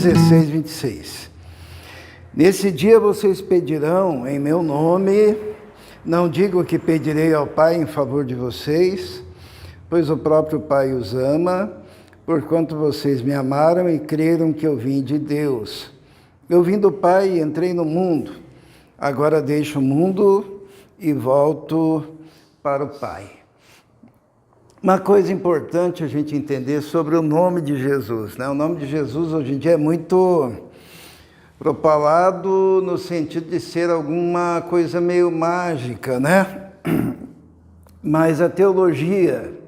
16, 26. Nesse dia vocês pedirão em meu nome, não digo que pedirei ao Pai em favor de vocês, pois o próprio Pai os ama, porquanto vocês me amaram e creram que eu vim de Deus. Eu vim do Pai e entrei no mundo, agora deixo o mundo e volto para o Pai. Uma coisa importante a gente entender sobre o nome de Jesus, né? O nome de Jesus hoje em dia é muito propalado no sentido de ser alguma coisa meio mágica, né? Mas a teologia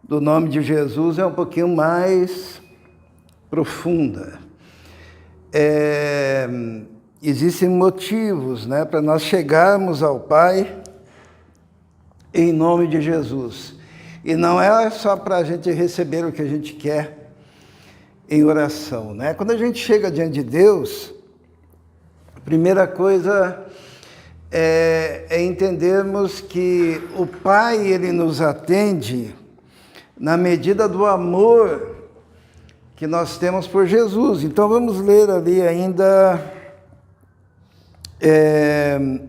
do nome de Jesus é um pouquinho mais profunda. Existem motivos, né, para nós chegarmos ao Pai em nome de Jesus. E não é só para a gente receber o que a gente quer em oração, né? Quando a gente chega diante de Deus, a primeira coisa é entendermos que o Pai, Ele nos atende na medida do amor que nós temos por Jesus. Então vamos ler ali ainda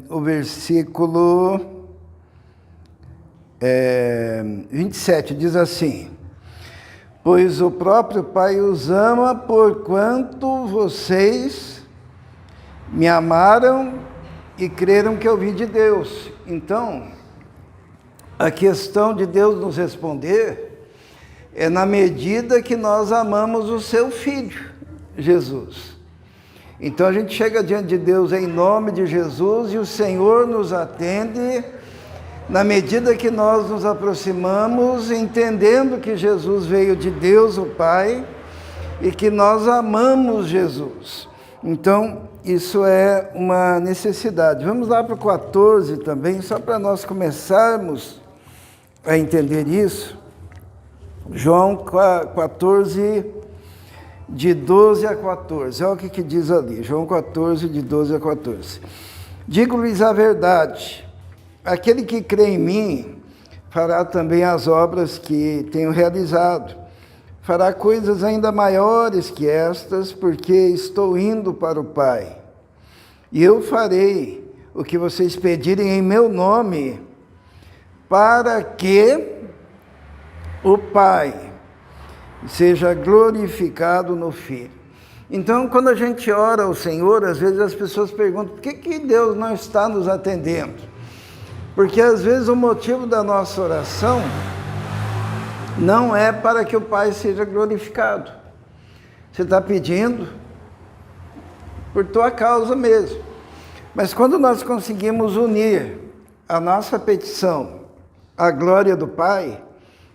o versículo 27, diz assim: pois o próprio Pai os ama, porquanto vocês me amaram e creram que eu vim de Deus. Então, a questão de Deus nos responder é na medida que nós amamos o seu Filho, Jesus. Então a gente chega diante de Deus em nome de Jesus e o Senhor nos atende na medida que nós nos aproximamos, entendendo que Jesus veio de Deus, o Pai, e que nós amamos Jesus. Então, isso é uma necessidade. Vamos lá para o 14 também, só para nós começarmos a entender isso. João 14, de 12 a 14. Olha o que diz ali. João 14, de 12 a 14. Digo-lhes a verdade. Aquele que crê em mim fará também as obras que tenho realizado. Fará coisas ainda maiores que estas, porque estou indo para o Pai. E eu farei o que vocês pedirem em meu nome, para que o Pai seja glorificado no Filho. Então, quando a gente ora ao Senhor, às vezes as pessoas perguntam, por que Deus não está nos atendendo? Porque às vezes o motivo da nossa oração não é para que o Pai seja glorificado. Você está pedindo por tua causa mesmo. Mas quando nós conseguimos unir a nossa petição à glória do Pai,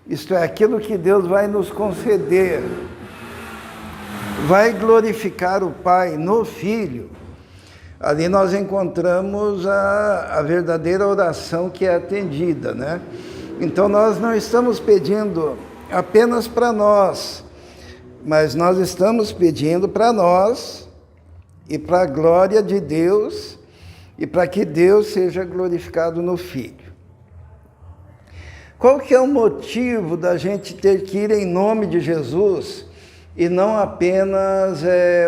isto é, aquilo que Deus vai nos conceder, vai glorificar o Pai no Filho, ali nós encontramos a verdadeira oração que é atendida, né? Então nós não estamos pedindo apenas para nós, mas nós estamos pedindo para nós e para a glória de Deus e para que Deus seja glorificado no Filho. Qual que é o motivo da gente ter que ir em nome de Jesus e não apenas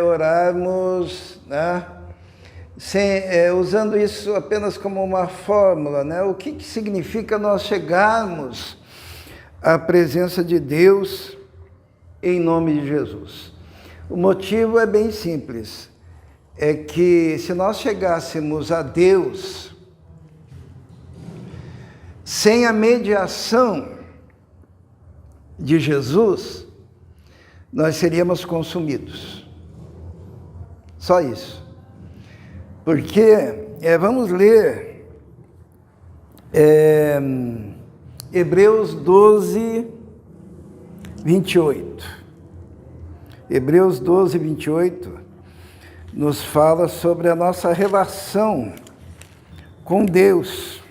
orarmos, né? Usando isso apenas como uma fórmula, né? O que significa nós chegarmos à presença de Deus em nome de Jesus? O motivo é bem simples, é que se nós chegássemos a Deus sem a mediação de Jesus, nós seríamos consumidos. Só isso. Porque, vamos ler Hebreus 12, 28. Hebreus 12, 28 nos fala sobre a nossa relação com Deus.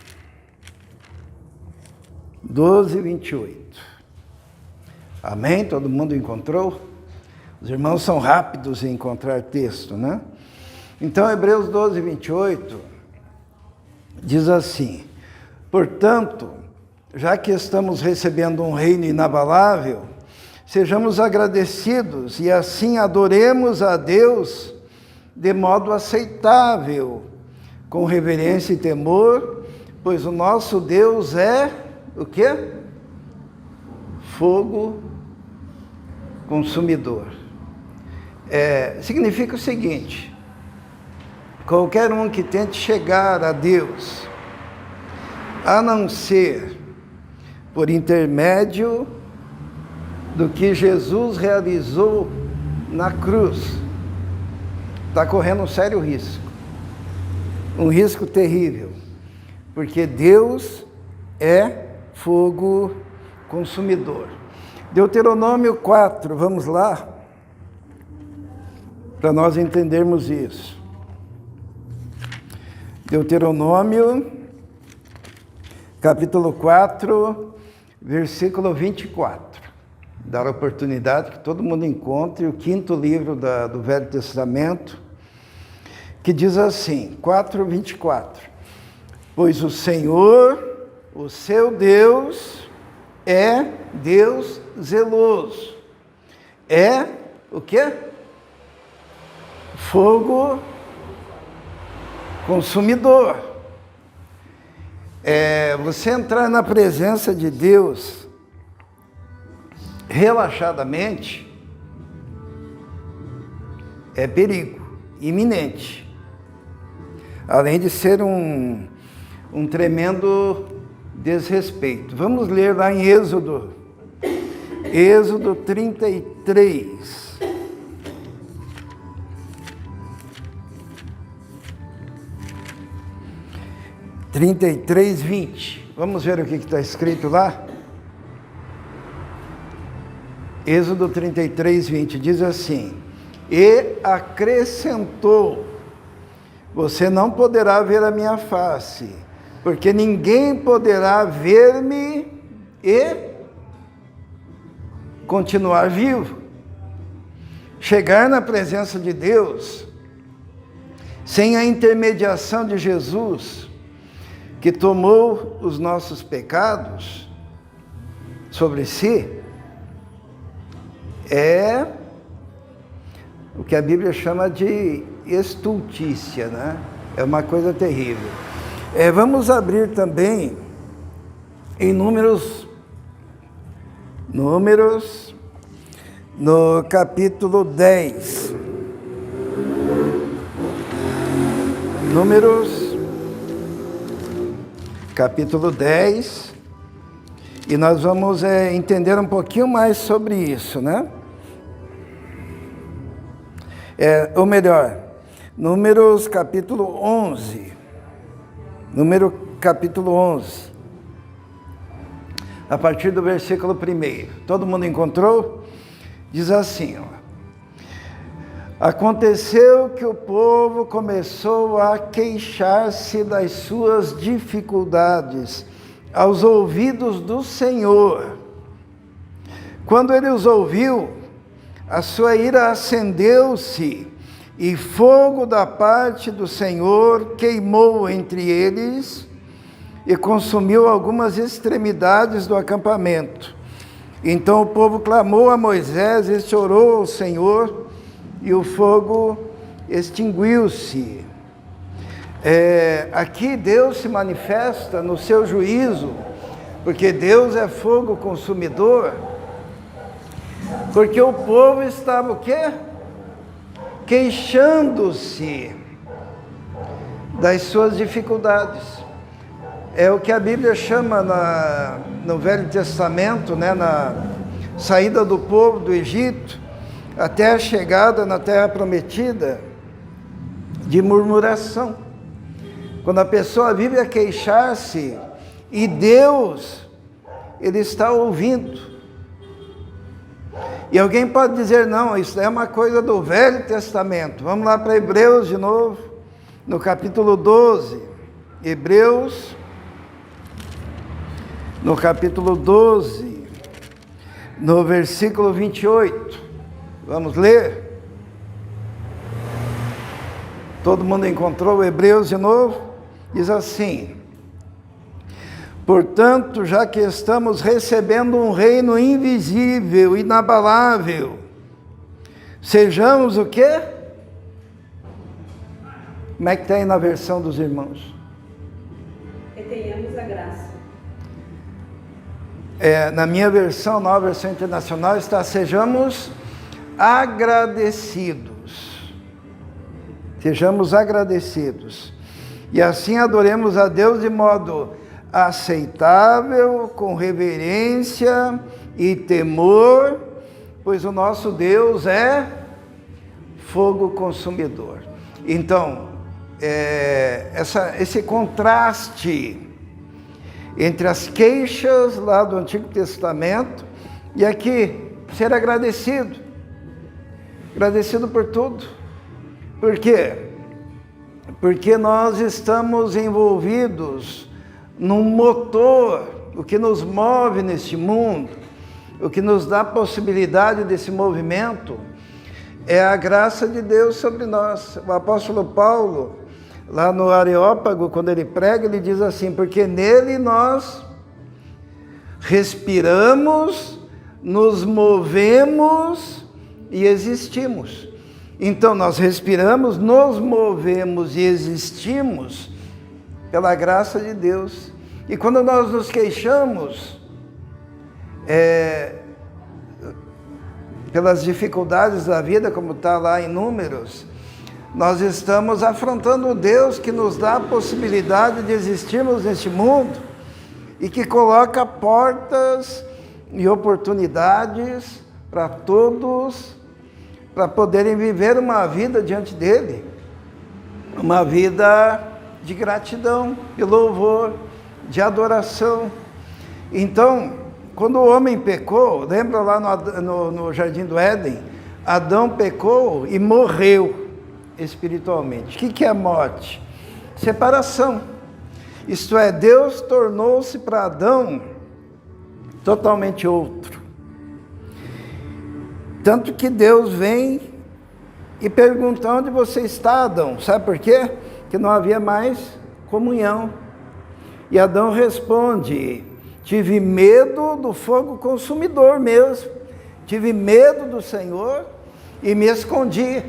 12, 28. Amém? Todo mundo encontrou? Os irmãos são rápidos em encontrar texto, né? Então, Hebreus 12, 28 diz assim: portanto, já que estamos recebendo um reino inabalável, sejamos agradecidos e assim adoremos a Deus de modo aceitável, com reverência e temor, pois o nosso Deus é o quê? Fogo consumidor. Significa o seguinte: qualquer um que tente chegar a Deus, a não ser por intermédio do que Jesus realizou na cruz, está correndo um sério risco, um risco terrível, porque Deus é fogo consumidor. Deuteronômio 4, vamos lá, para nós entendermos isso. Deuteronômio, capítulo 4, versículo 24. Dar a oportunidade que todo mundo encontre o 5º livro do Velho Testamento, que diz assim, 4:24. Pois o Senhor, o seu Deus, é Deus zeloso. É o quê? Fogo consumidor. Você entrar na presença de Deus relaxadamente é perigo iminente, além de ser um tremendo desrespeito. Vamos ler lá em Êxodo 33. (33, 20). Vamos ver o que está escrito lá? Êxodo 33, 20, diz assim: e acrescentou: você não poderá ver a minha face, porque ninguém poderá ver-me e continuar vivo. Chegar na presença de Deus, sem a intermediação de Jesus, que tomou os nossos pecados sobre si, é o que a Bíblia chama de estultícia, né? É uma coisa terrível. Vamos abrir também em Números, no capítulo 10. Números, capítulo 10, e nós vamos entender um pouquinho mais sobre isso, né? Ou melhor, Números capítulo 11. Número capítulo 11. A partir do versículo 1. Todo mundo encontrou? Diz assim, ó: aconteceu que o povo começou a queixar-se das suas dificuldades aos ouvidos do Senhor. Quando ele os ouviu, a sua ira acendeu-se, e fogo da parte do Senhor queimou entre eles e consumiu algumas extremidades do acampamento. Então o povo clamou a Moisés e chorou ao Senhor, e o fogo extinguiu-se. Aqui Deus se manifesta no seu juízo, porque Deus é fogo consumidor, porque o povo estava o quê? Queixando-se das suas dificuldades. É o que a Bíblia chama no Velho Testamento, né, na saída do povo do Egito, até a chegada na Terra Prometida, de murmuração. Quando a pessoa vive a queixar-se, e Deus, Ele está ouvindo. E alguém pode dizer, não, isso é uma coisa do Velho Testamento. Vamos lá para Hebreus de novo, no capítulo 12. Hebreus, no capítulo 12, no versículo 28. Vamos ler? Todo mundo encontrou Hebreus de novo? Diz assim: Portanto, já que estamos recebendo um reino invisível, inabalável, sejamos o quê? Como é que está aí na versão dos irmãos? E tenhamos a graça. Na minha versão, nova versão internacional, está: sejamos agradecidos. Sejamos agradecidos. E assim adoremos a Deus de modo aceitável, com reverência e temor, pois o nosso Deus é fogo consumidor. Então, esse contraste entre as queixas lá do Antigo Testamento e aqui, ser agradecido. Agradecido por tudo. Por quê? Porque nós estamos envolvidos num motor, o que nos move neste mundo, o que nos dá a possibilidade desse movimento, é a graça de Deus sobre nós. O apóstolo Paulo, lá no Areópago, quando ele prega, ele diz assim: porque nele nós respiramos, nos movemos e existimos. Então, nós respiramos, nos movemos e existimos pela graça de Deus. E quando nós nos queixamos pelas dificuldades da vida, como está lá em Números, nós estamos afrontando o Deus que nos dá a possibilidade de existirmos neste mundo e que coloca portas e oportunidades para todos, para poderem viver uma vida diante dele, uma vida de gratidão, de louvor, de adoração. Então, quando o homem pecou, lembra lá no Jardim do Éden, Adão pecou e morreu espiritualmente. O que é a morte? Separação. Isto é, Deus tornou-se para Adão totalmente outro. Tanto que Deus vem e pergunta: onde você está, Adão? Sabe por quê? Que não havia mais comunhão. E Adão responde: tive medo do fogo consumidor mesmo. Tive medo do Senhor e me escondi.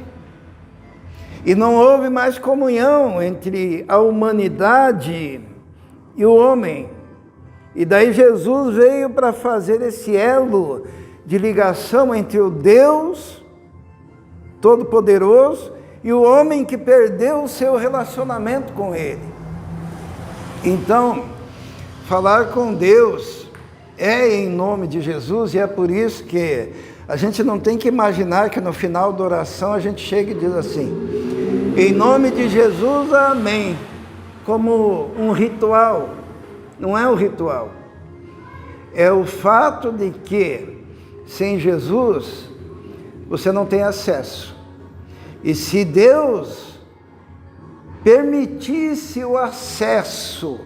E não houve mais comunhão entre a humanidade e o homem. E daí Jesus veio para fazer esse elo de ligação entre o Deus Todo-Poderoso e o homem que perdeu o seu relacionamento com Ele. Então, falar com Deus é em nome de Jesus, e é por isso que a gente não tem que imaginar que no final da oração a gente chega e diz assim: em nome de Jesus, amém, como um ritual. Não é um ritual. É o fato de que sem Jesus você não tem acesso. E se Deus permitisse o acesso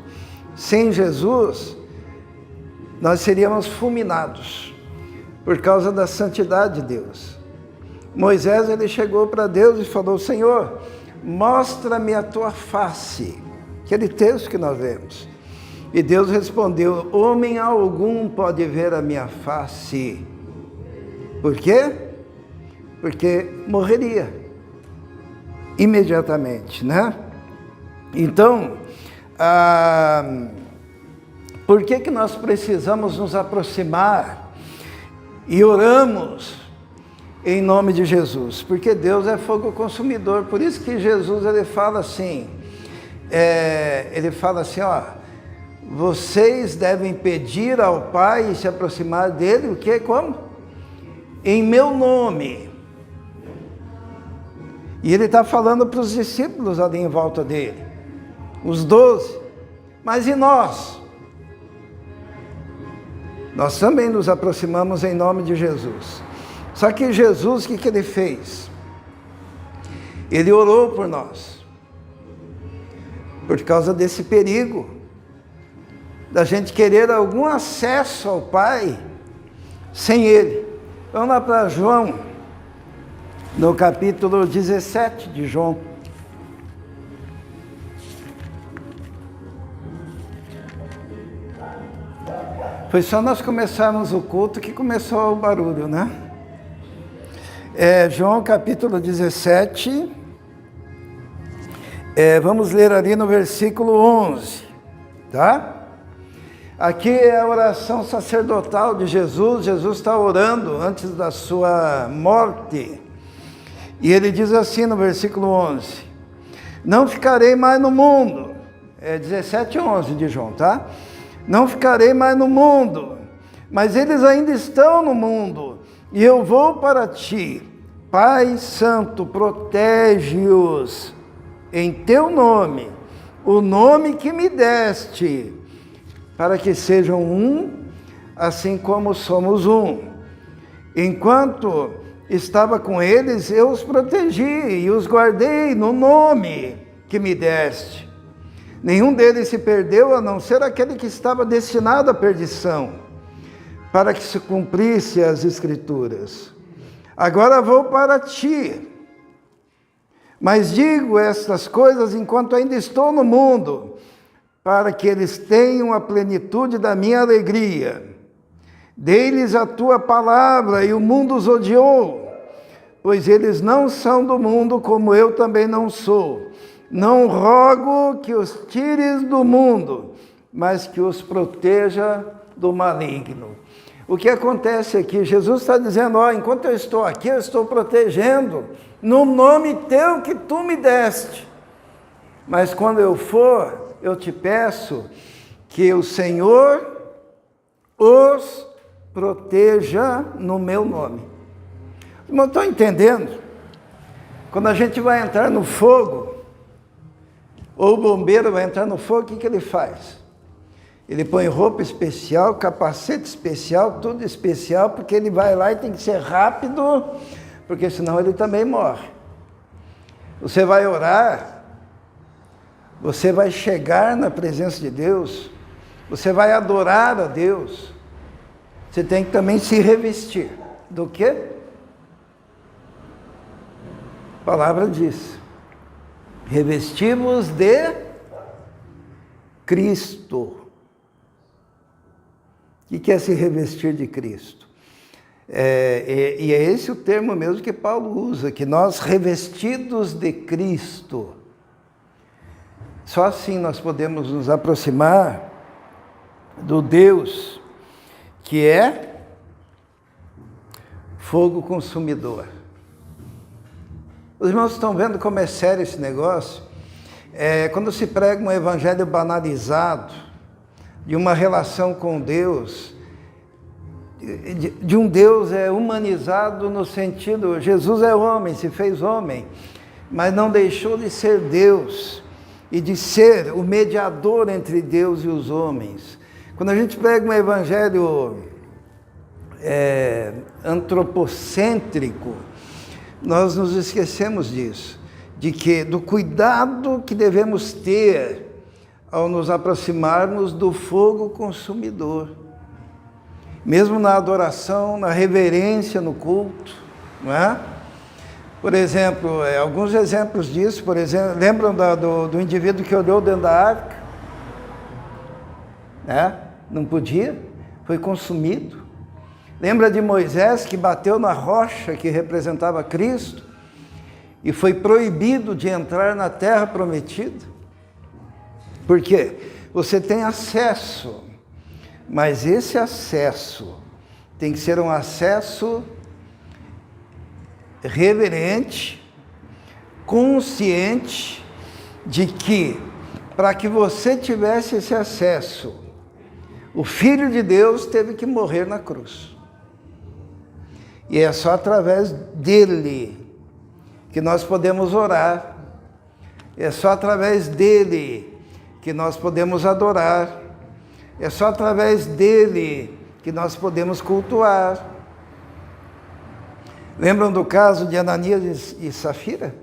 sem Jesus, nós seríamos fulminados por causa da santidade de Deus. Moisés, ele chegou para Deus e falou: Senhor, mostra-me a tua face. Aquele texto que nós lemos. E Deus respondeu: homem algum pode ver a minha face. Por quê? Porque morreria imediatamente, né? Então, por que nós precisamos nos aproximar e oramos em nome de Jesus? Porque Deus é fogo consumidor. Por isso que Jesus, ele fala assim, ó, vocês devem pedir ao Pai e se aproximar dele, o quê? Como? Em meu nome. E ele está falando para os discípulos ali em volta dele, os 12. Mas e nós? Nós também nos aproximamos em nome de Jesus. Só que Jesus, o que ele fez? Ele orou por nós. Por causa desse perigo, da gente querer algum acesso ao Pai sem Ele. Vamos lá para João, no capítulo 17 de João. Foi só nós começarmos o culto que começou o barulho, né? João capítulo 17, vamos ler ali no versículo 11, tá? Aqui é a oração sacerdotal de Jesus. Jesus está orando antes da sua morte. E ele diz assim no versículo 11: não ficarei mais no mundo. 17:11 de João, tá? Não ficarei mais no mundo, mas eles ainda estão no mundo, e eu vou para ti. Pai Santo, protege-os em teu nome, o nome que me deste, para que sejam um, assim como somos um. Enquanto estava com eles, eu os protegi e os guardei no nome que me deste. Nenhum deles se perdeu, a não ser aquele que estava destinado à perdição, para que se cumprisse as Escrituras. Agora vou para ti, mas digo estas coisas enquanto ainda estou no mundo, para que eles tenham a plenitude da minha alegria. Dei-lhes a tua palavra e o mundo os odiou, pois eles não são do mundo, como eu também não sou. Não rogo que os tires do mundo, mas que os proteja do maligno. O que acontece aqui? Jesus está dizendo, enquanto eu estou aqui, eu estou protegendo, no nome teu que tu me deste. Mas quando eu for, eu te peço que o Senhor os proteja no meu nome. Não estou entendendo? Quando a gente vai entrar no fogo, ou o bombeiro vai entrar no fogo, o que ele faz? Ele põe roupa especial, capacete especial, tudo especial, porque ele vai lá e tem que ser rápido, porque senão ele também morre. Você vai orar, você vai chegar na presença de Deus, você vai adorar a Deus, você tem que também se revestir. Do quê? A palavra diz: revestimos de Cristo. O que é se revestir de Cristo? E é esse o termo mesmo que Paulo usa, que nós revestidos de Cristo. Só assim nós podemos nos aproximar do Deus que é fogo consumidor. Os irmãos estão vendo como é sério esse negócio? Quando se prega um evangelho banalizado, de uma relação com Deus, de um Deus humanizado no sentido, Jesus é homem, se fez homem, mas não deixou de ser Deus e de ser o mediador entre Deus e os homens. Quando a gente prega um evangelho antropocêntrico, nós nos esquecemos disso, do cuidado que devemos ter ao nos aproximarmos do fogo consumidor. Mesmo na adoração, na reverência, no culto, não é? Por exemplo, alguns exemplos disso, por exemplo, lembram do indivíduo que olhou dentro da arca? Não podia, foi consumido. Lembra de Moisés que bateu na rocha que representava Cristo e foi proibido de entrar na terra prometida? Por quê? Você tem acesso, mas esse acesso tem que ser um acesso reverente, consciente de que, para que você tivesse esse acesso, o Filho de Deus teve que morrer na cruz. E é só através dele que nós podemos orar, é só através dele que nós podemos adorar, é só através dele que nós podemos cultuar. Lembram do caso de Ananias e Safira?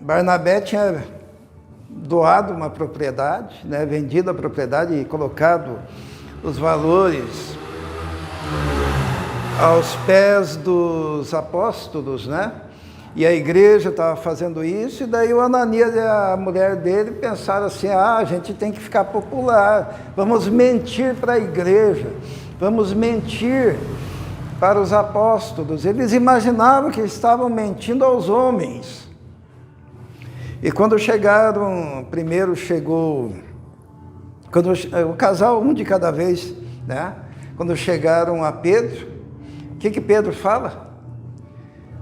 Barnabé tinha doado uma propriedade, vendido a propriedade e colocado os valores aos pés dos apóstolos, E a igreja estava fazendo isso, e daí o Ananias e a mulher dele pensaram assim, a gente tem que ficar popular, vamos mentir para a igreja, vamos mentir para os apóstolos. Eles imaginavam que estavam mentindo aos homens. E quando chegaram, primeiro chegou, o casal, um de cada vez, né? Quando chegaram a Pedro, o que Pedro fala?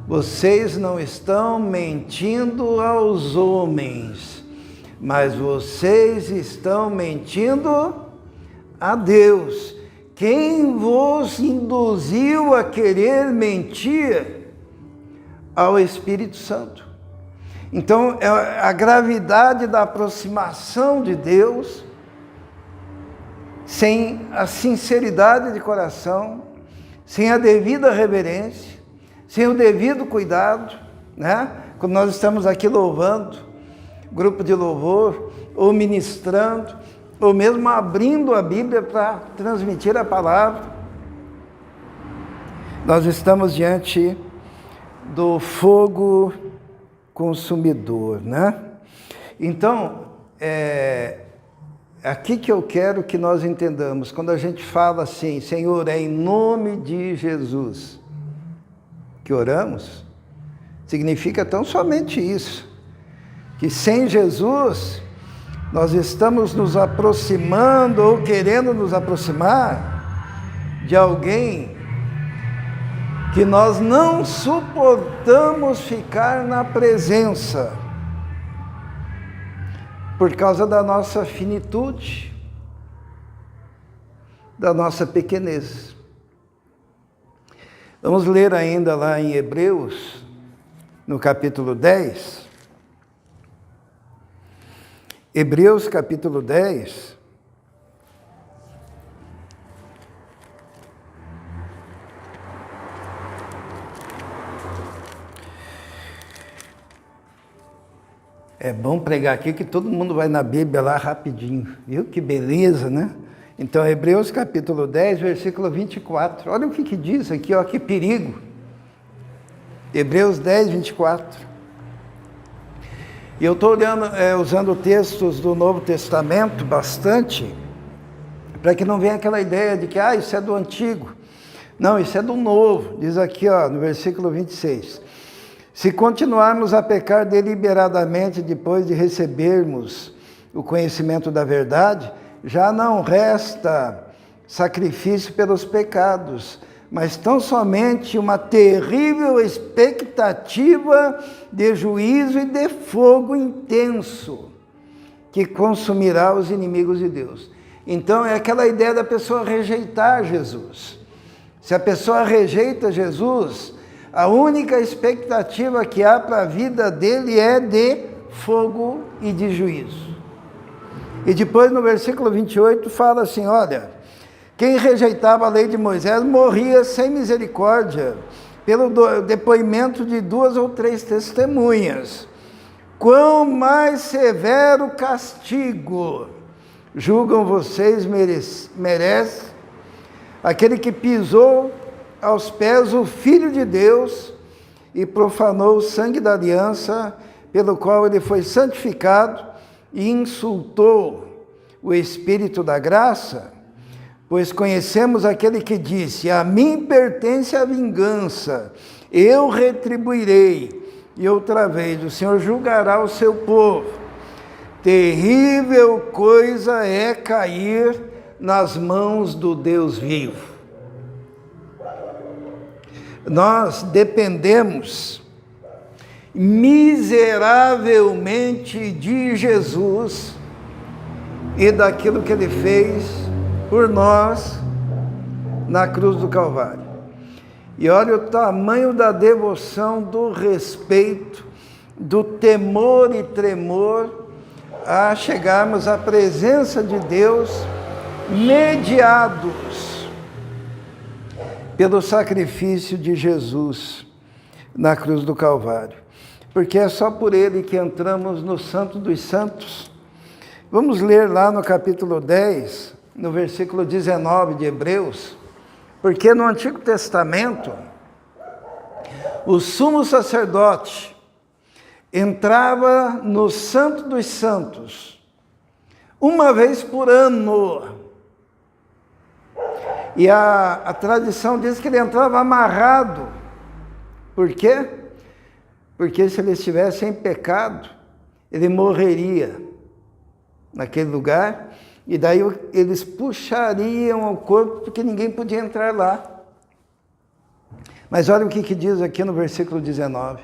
Vocês não estão mentindo aos homens, mas vocês estão mentindo a Deus. Quem vos induziu a querer mentir? Ao Espírito Santo. Então, a gravidade da aproximação de Deus, sem a sinceridade de coração, sem a devida reverência, sem o devido cuidado, né? Quando nós estamos aqui louvando, grupo de louvor, ou ministrando, ou mesmo abrindo a Bíblia para transmitir a palavra, nós estamos diante do fogo consumidor, né? Então, aqui que eu quero que nós entendamos, quando a gente fala assim, Senhor, é em nome de Jesus que oramos, significa tão somente isso, que sem Jesus nós estamos nos aproximando ou querendo nos aproximar de alguém que nós não suportamos ficar na presença por causa da nossa finitude, da nossa pequenez. Vamos ler ainda lá em Hebreus, no capítulo 10. Hebreus capítulo 10. É bom pregar aqui que todo mundo vai na Bíblia lá rapidinho. Viu que beleza, né? Então, Hebreus capítulo 10, versículo 24. Olha o que diz aqui, ó, que perigo. Hebreus 10, 24. E eu estou usando textos do Novo Testamento bastante, para que não venha aquela ideia de que, isso é do Antigo. Não, isso é do Novo. Diz aqui, ó, no versículo 26. Se continuarmos a pecar deliberadamente depois de recebermos o conhecimento da verdade, já não resta sacrifício pelos pecados, mas tão somente uma terrível expectativa de juízo e de fogo intenso, que consumirá os inimigos de Deus. Então é aquela ideia da pessoa rejeitar Jesus. Se a pessoa rejeita Jesus, a única expectativa que há para a vida dele é de fogo e de juízo. E depois no versículo 28 fala assim, olha, quem rejeitava a lei de Moisés morria sem misericórdia, pelo depoimento de 2 ou 3 testemunhas. Quão mais severo castigo julgam vocês merece aquele que pisou aos pés o Filho de Deus e profanou o sangue da aliança, pelo qual ele foi santificado, e insultou o Espírito da graça? Pois conhecemos aquele que disse, a mim pertence a vingança, eu retribuirei, e outra vez o Senhor julgará o seu povo. Terrível coisa é cair nas mãos do Deus vivo. Nós dependemos miseravelmente de Jesus e daquilo que Ele fez por nós na cruz do Calvário. E olha o tamanho da devoção, do respeito, do temor e tremor a chegarmos à presença de Deus, mediados pelo sacrifício de Jesus na cruz do Calvário. Porque é só por Ele que entramos no Santo dos Santos. Vamos ler lá no capítulo 10, no versículo 19 de Hebreus, porque no Antigo Testamento, o sumo sacerdote entrava no Santo dos Santos uma vez por ano. E a tradição diz que ele entrava amarrado. Por quê? Porque se ele estivesse em pecado, ele morreria naquele lugar, e daí eles puxariam o corpo, porque ninguém podia entrar lá. Mas olha o que diz aqui no versículo 19.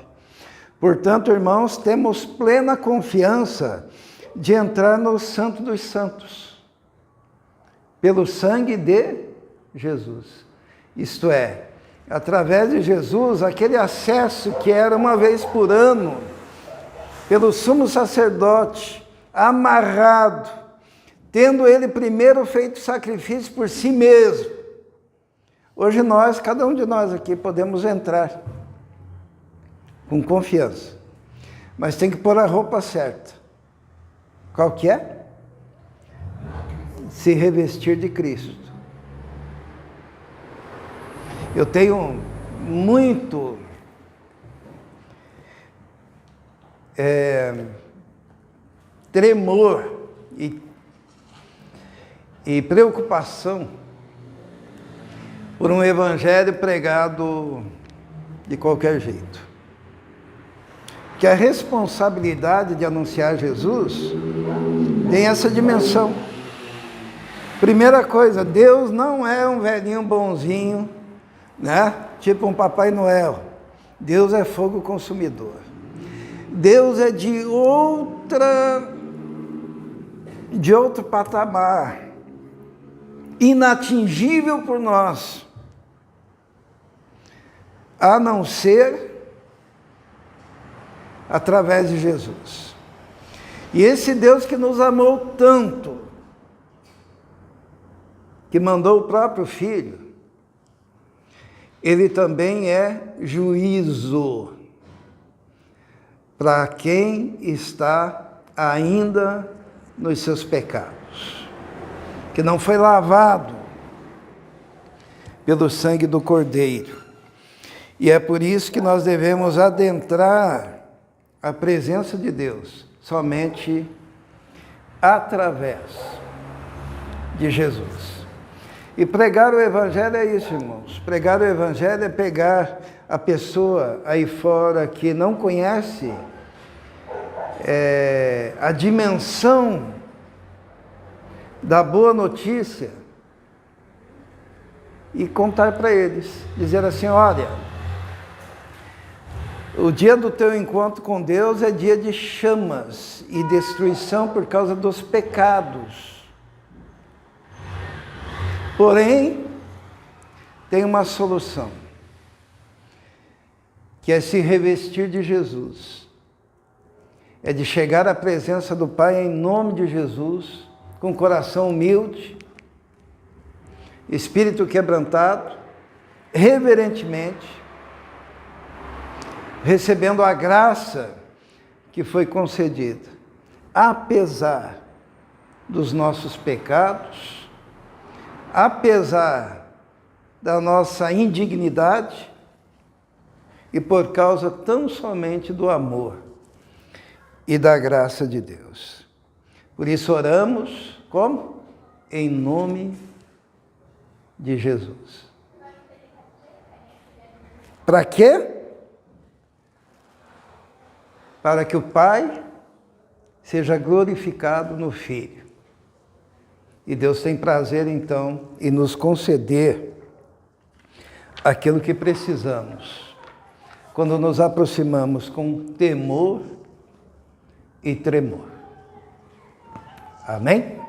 Portanto, irmãos, temos plena confiança de entrar no Santo dos Santos, pelo sangue de Jesus. Isto é, através de Jesus, aquele acesso que era uma vez por ano, pelo sumo sacerdote, amarrado, tendo ele primeiro feito sacrifício por si mesmo. Hoje nós, cada um de nós aqui, podemos entrar com confiança, mas tem que pôr a roupa certa. Qual que é? Se revestir de Cristo. Eu tenho muito tremor e preocupação por um evangelho pregado de qualquer jeito. Que a responsabilidade de anunciar Jesus tem essa dimensão. Primeira coisa, Deus não é um velhinho bonzinho, né? Tipo um Papai Noel. Deus é fogo consumidor. Deus é de outro patamar, inatingível por nós, a não ser através de Jesus. E esse Deus que nos amou tanto, que mandou o próprio Filho, ele também é juízo para quem está ainda nos seus pecados, que não foi lavado pelo sangue do Cordeiro. E é por isso que nós devemos adentrar a presença de Deus somente através de Jesus. E pregar o Evangelho é isso, irmãos. Pregar o Evangelho é pegar a pessoa aí fora que não conhece a dimensão da boa notícia e contar para eles, dizer assim, olha, o dia do teu encontro com Deus é dia de chamas e destruição por causa dos pecados. Porém, tem uma solução, que é se revestir de Jesus. É de chegar à presença do Pai em nome de Jesus, com coração humilde, espírito quebrantado, reverentemente, recebendo a graça que foi concedida, apesar dos nossos pecados, apesar da nossa indignidade e por causa tão somente do amor e da graça de Deus. Por isso oramos, como? Em nome de Jesus. Para quê? Para que o Pai seja glorificado no Filho. E Deus tem prazer, então, em nos conceder aquilo que precisamos, quando nos aproximamos com temor e tremor. Amém?